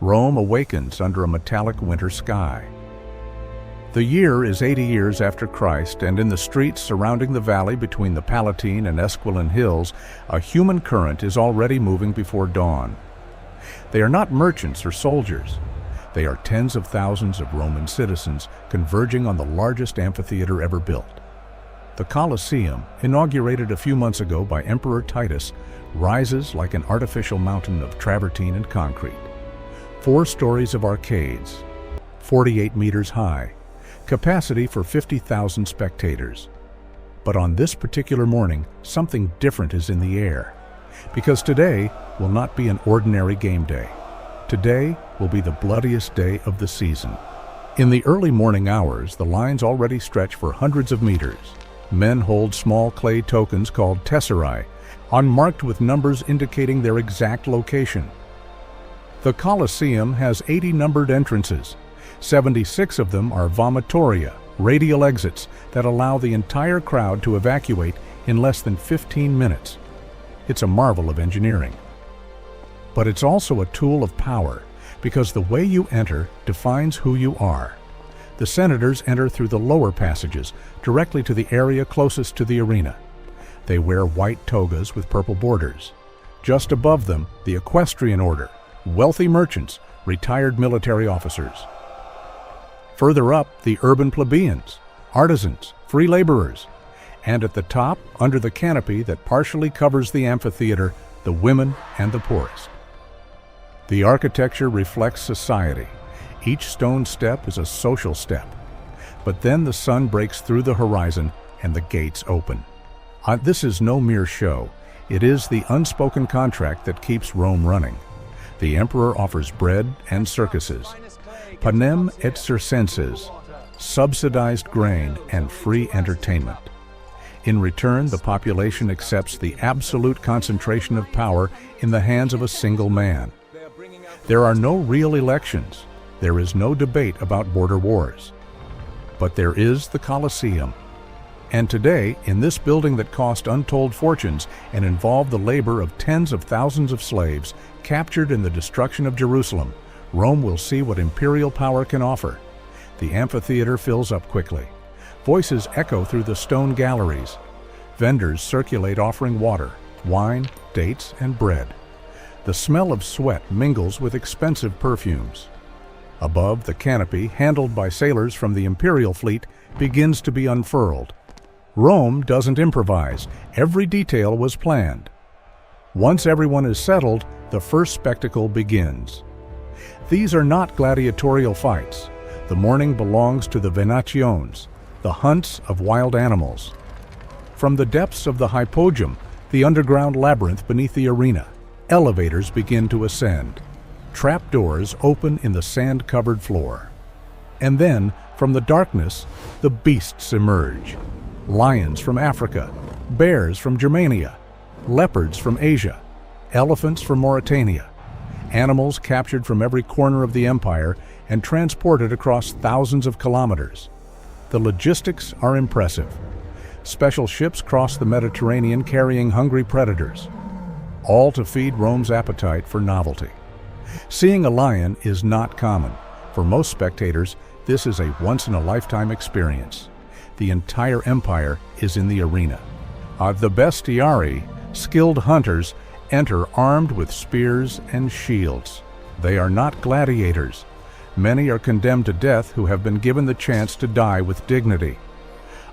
Rome awakens under a metallic winter sky. The year is 80 years after Christ, and in the streets surrounding the valley between the Palatine and Esquiline hills, a human current is already moving before dawn. They are not merchants or soldiers. They are tens of thousands of Roman citizens converging on the largest amphitheater ever built. The Colosseum, inaugurated a few months ago by Emperor Titus, rises like an artificial mountain of travertine and concrete. 4 stories of arcades, 48 meters high, capacity for 50,000 spectators. But on this particular morning, something different is in the air. Because today will not be an ordinary game day. Today will be the bloodiest day of the season. In the early morning hours, the lines already stretch for hundreds of meters. Men hold small clay tokens called tesserae, unmarked with numbers indicating their exact location. The Colosseum has 80 numbered entrances. 76 of them are Vomitoria, radial exits that allow the entire crowd to evacuate in less than 15 minutes. It's a marvel of engineering. But it's also a tool of power, because the way you enter defines who you are. The senators enter through the lower passages, directly to the area closest to the arena. They wear white togas with purple borders. Just above them, the equestrian order, wealthy merchants, retired military officers. Further up, the urban plebeians, artisans, free laborers. And at the top, under the canopy that partially covers the amphitheater, the women and the poorest. The architecture reflects society. Each stone step is a social step. But then the sun breaks through the horizon and the gates open. This is no mere show. It is the unspoken contract that keeps Rome running. The emperor offers bread and circuses, Panem et Circenses, subsidized grain and free entertainment. In return, the population accepts the absolute concentration of power in the hands of a single man. There are no real elections. There is no debate about border wars. But there is the Colosseum. And today, in this building that cost untold fortunes and involved the labor of tens of thousands of slaves captured in the destruction of Jerusalem, Rome will see what imperial power can offer. The amphitheater fills up quickly. Voices echo through the stone galleries. Vendors circulate offering water, wine, dates, and bread. The smell of sweat mingles with expensive perfumes. Above, the canopy, handled by sailors from the Imperial fleet, begins to be unfurled. Rome doesn't improvise. Every detail was planned. Once everyone is settled, the first spectacle begins. These are not gladiatorial fights. The morning belongs to the Venationes, the hunts of wild animals. From the depths of the Hypogeum, the underground labyrinth beneath the arena, elevators begin to ascend. Trapdoors open in the sand-covered floor. And then, from the darkness, the beasts emerge. Lions from Africa, bears from Germania, leopards from Asia, elephants from Mauritania, animals captured from every corner of the empire and transported across thousands of kilometers. The logistics are impressive. Special ships cross the Mediterranean carrying hungry predators, all to feed Rome's appetite for novelty. Seeing a lion is not common. For most spectators, this is a once-in-a-lifetime experience. The entire empire is in the arena. The bestiari, skilled hunters, enter armed with spears and shields. They are not gladiators. Many are condemned to death who have been given the chance to die with dignity.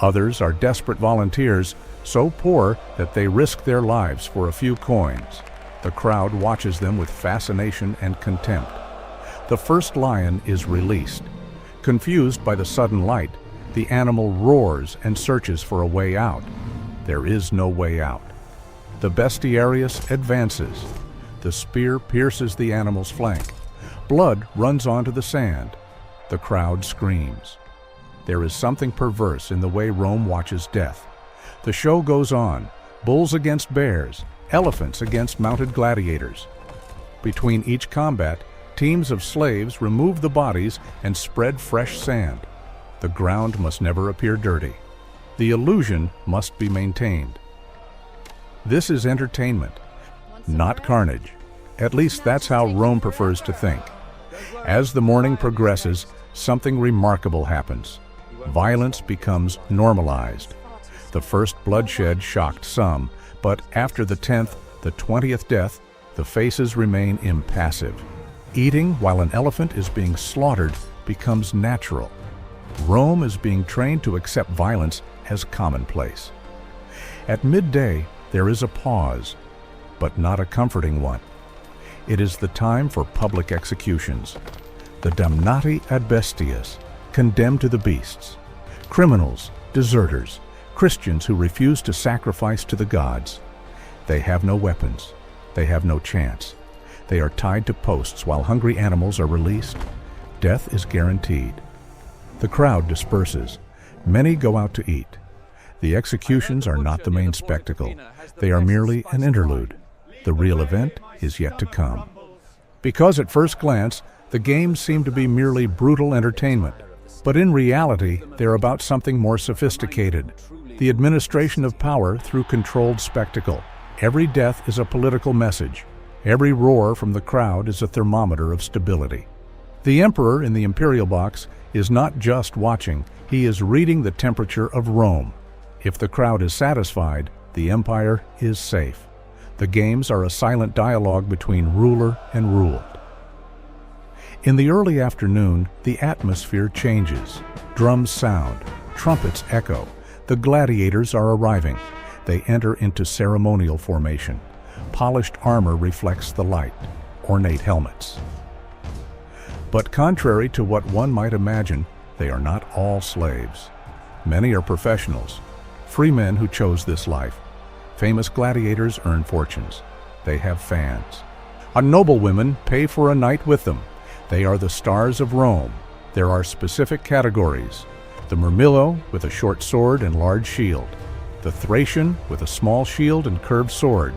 Others are desperate volunteers, so poor that they risk their lives for a few coins. The crowd watches them with fascination and contempt. The first lion is released. Confused by the sudden light, the animal roars and searches for a way out. There is no way out. The bestiarius advances. The spear pierces the animal's flank. Blood runs onto the sand. The crowd screams. There is something perverse in the way Rome watches death. The show goes on. Bulls against bears, elephants against mounted gladiators. Between each combat, teams of slaves remove the bodies and spread fresh sand. The ground must never appear dirty. The illusion must be maintained. This is entertainment, not carnage. At least that's how Rome prefers to think. As the morning progresses, something remarkable happens. Violence becomes normalized. The first bloodshed shocked some, but after the 10th, the 20th death, the faces remain impassive. Eating while an elephant is being slaughtered becomes natural. Rome is being trained to accept violence as commonplace. At midday, there is a pause, but not a comforting one. It is the time for public executions. The damnati ad bestias, condemned to the beasts. Criminals, deserters, Christians who refuse to sacrifice to the gods. They have no weapons. They have no chance. They are tied to posts while hungry animals are released. Death is guaranteed. The crowd disperses. Many go out to eat. The executions are not the main spectacle. They are merely an interlude. The real event is yet to come. Because at first glance, the games seem to be merely brutal entertainment. But in reality, they're about something more sophisticated. The administration of power through controlled spectacle. Every death is a political message. Every roar from the crowd is a thermometer of stability. The emperor in the Imperial box is not just watching, he is reading the temperature of Rome. If the crowd is satisfied, the empire is safe. The games are a silent dialogue between ruler and ruled. In the early afternoon, the atmosphere changes. Drums sound, trumpets echo. The gladiators are arriving. They enter into ceremonial formation. Polished armor reflects the light, ornate helmets. But contrary to what one might imagine, they are not all slaves. Many are professionals, free men who chose this life. Famous gladiators earn fortunes. They have fans. Noblewomen pay for a night with them. They are the stars of Rome. There are specific categories. The Murmillo with a short sword and large shield. The Thracian with a small shield and curved sword.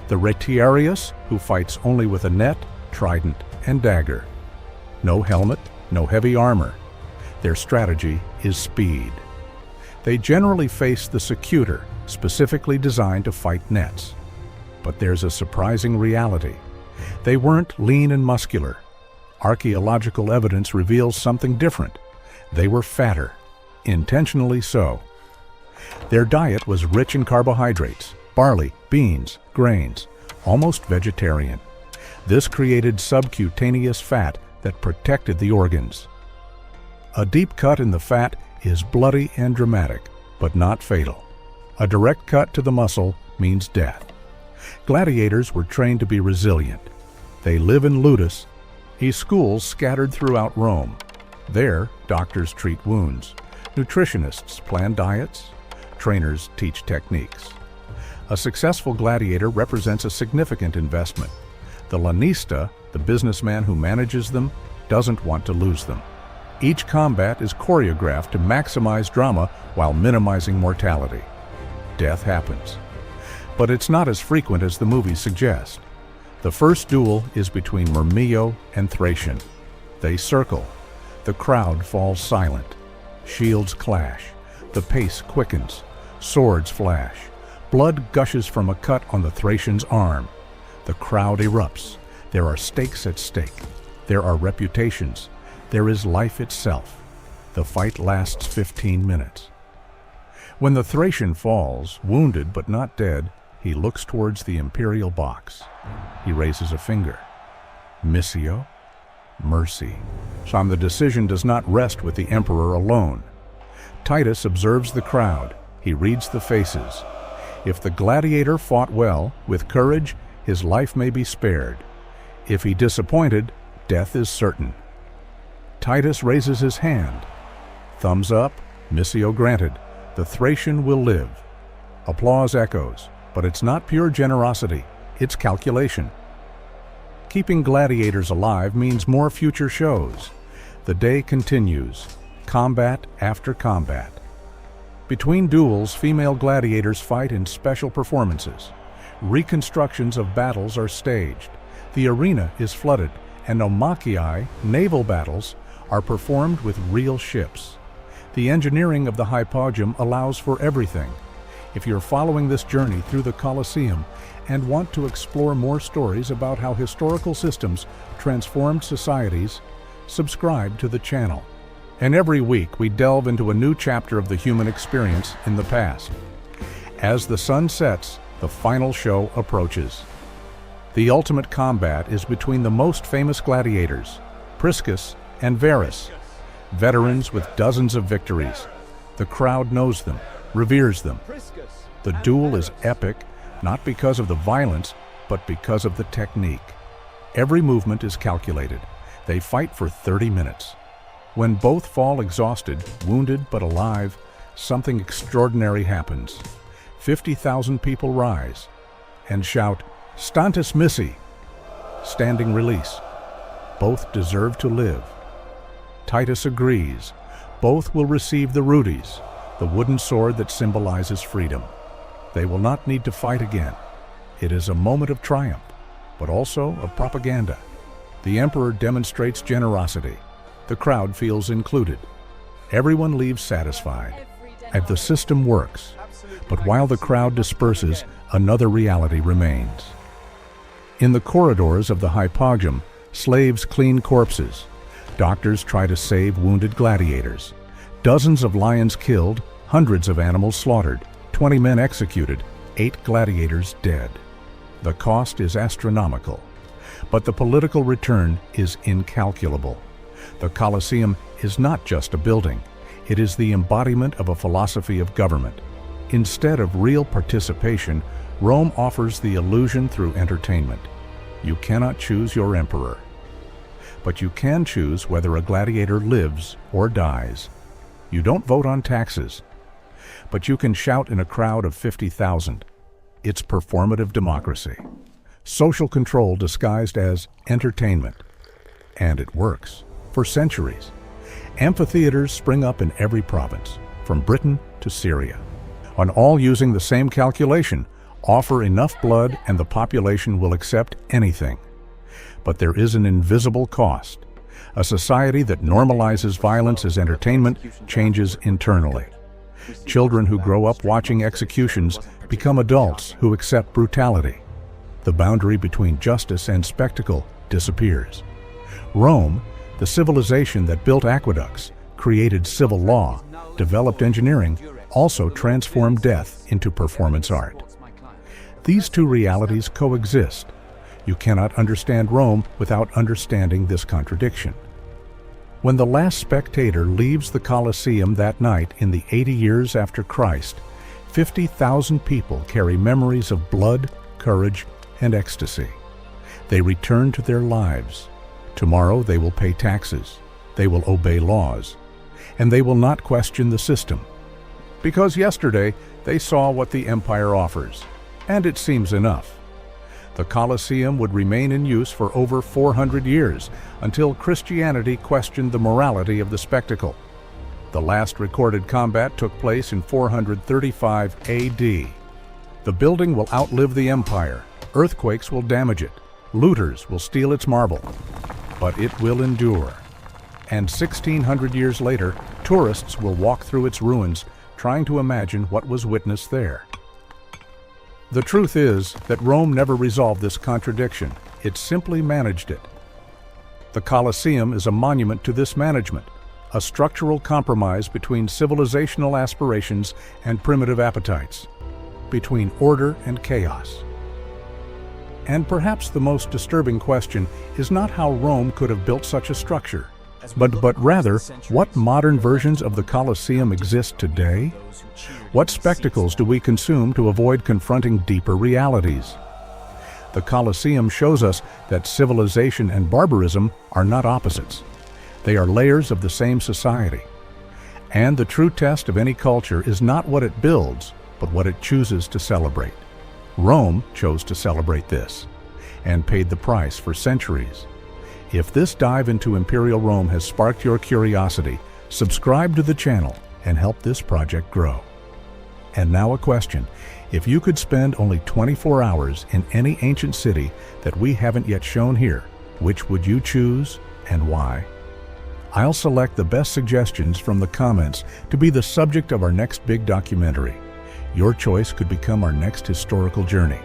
The Retiarius, who fights only with a net, trident, and dagger. No helmet, no heavy armor. Their strategy is speed. They generally face the Secutor, specifically designed to fight nets. But there's a surprising reality. They weren't lean and muscular. Archaeological evidence reveals something different. They were fatter, intentionally so. Their diet was rich in carbohydrates, barley, beans, grains, almost vegetarian. This created subcutaneous fat that protected the organs. A deep cut in the fat is bloody and dramatic, but not fatal. A direct cut to the muscle means death. Gladiators were trained to be resilient. They live in ludus, schools scattered throughout Rome. There, doctors treat wounds. Nutritionists plan diets. Trainers teach techniques. A successful gladiator represents a significant investment. The lanista, the businessman who manages them, doesn't want to lose them. Each combat is choreographed to maximize drama while minimizing mortality. Death happens. But it's not as frequent as the movies suggest. The first duel is between Murmillo and Thracian. They circle. The crowd falls silent. Shields clash. The pace quickens. Swords flash. Blood gushes from a cut on the Thracian's arm. The crowd erupts. There are stakes at stake. There are reputations. There is life itself. The fight lasts 15 minutes. When the Thracian falls, wounded but not dead, he looks towards the Imperial box. He raises a finger. Missio, mercy. The decision does not rest with the emperor alone. Titus observes the crowd. He reads the faces. If the gladiator fought well, with courage, his life may be spared. If he disappointed, death is certain. Titus raises his hand. Thumbs up, missio granted. The Thracian will live. Applause echoes, but it's not pure generosity, it's calculation. Keeping gladiators alive means more future shows. The day continues, combat after combat. Between duels, female gladiators fight in special performances. Reconstructions of battles are staged. The arena is flooded, and omachii, naval battles, are performed with real ships. The engineering of the Hypogeum allows for everything. If you're following this journey through the Colosseum and want to explore more stories about how historical systems transformed societies, subscribe to the channel. And every week we delve into a new chapter of the human experience in the past. As the sun sets, the final show approaches. The ultimate combat is between the most famous gladiators, Priscus and Verus, veterans with dozens of victories. The crowd knows them, reveres them. The duel is epic, not because of the violence, but because of the technique. Every movement is calculated. They fight for 30 minutes. When both fall exhausted, wounded but alive, something extraordinary happens. 50,000 people rise and shout, "Stantis missi," standing release. Both deserve to live. Titus agrees. Both will receive the rudes, the wooden sword that symbolizes freedom. They will not need to fight again. It is a moment of triumph, but also of propaganda. The emperor demonstrates generosity. The crowd feels included. Everyone leaves satisfied. And the system works. But while the crowd disperses, another reality remains. In the corridors of the Hypogeum, slaves clean corpses. Doctors try to save wounded gladiators. Dozens of lions killed, hundreds of animals slaughtered, 20 men executed, 8 gladiators dead. The cost is astronomical, but the political return is incalculable. The Colosseum is not just a building. It is the embodiment of a philosophy of government. Instead of real participation, Rome offers the illusion through entertainment. You cannot choose your emperor, but you can choose whether a gladiator lives or dies. You don't vote on taxes, but you can shout in a crowd of 50,000. It's performative democracy. Social control disguised as entertainment. And it works. For centuries. Amphitheaters spring up in every province, from Britain to Syria. On all using the same calculation, offer enough blood and the population will accept anything. But there is an invisible cost. A society that normalizes violence as entertainment changes internally. Children who grow up watching executions become adults who accept brutality. The boundary between justice and spectacle disappears. Rome, the civilization that built aqueducts, created civil law, developed engineering, also transformed death into performance art. These two realities coexist. You cannot understand Rome without understanding this contradiction. When the last spectator leaves the Colosseum that night in the 80 years after Christ, 50,000 people carry memories of blood, courage, and ecstasy. They return to their lives. Tomorrow they will pay taxes. They will obey laws. And they will not question the system. Because yesterday they saw what the empire offers. And it seems enough. The Colosseum would remain in use for over 400 years until Christianity questioned the morality of the spectacle. The last recorded combat took place in 435 AD. The building will outlive the empire. Earthquakes will damage it. Looters will steal its marble. But it will endure. And 1,600 years later, tourists will walk through its ruins, trying to imagine what was witnessed there. The truth is that Rome never resolved this contradiction. It simply managed it. The Colosseum is a monument to this management, a structural compromise between civilizational aspirations and primitive appetites, between order and chaos. And perhaps the most disturbing question is not how Rome could have built such a structure, but rather, what modern versions of the Colosseum exist today? What spectacles do we consume to avoid confronting deeper realities? The Colosseum shows us that civilization and barbarism are not opposites. They are layers of the same society. And the true test of any culture is not what it builds, but what it chooses to celebrate. Rome chose to celebrate this, and paid the price for centuries. If this dive into Imperial Rome has sparked your curiosity, subscribe to the channel and help this project grow. And now a question. If you could spend only 24 hours in any ancient city that we haven't yet shown here, which would you choose and why? I'll select the best suggestions from the comments to be the subject of our next big documentary. Your choice could become our next historical journey.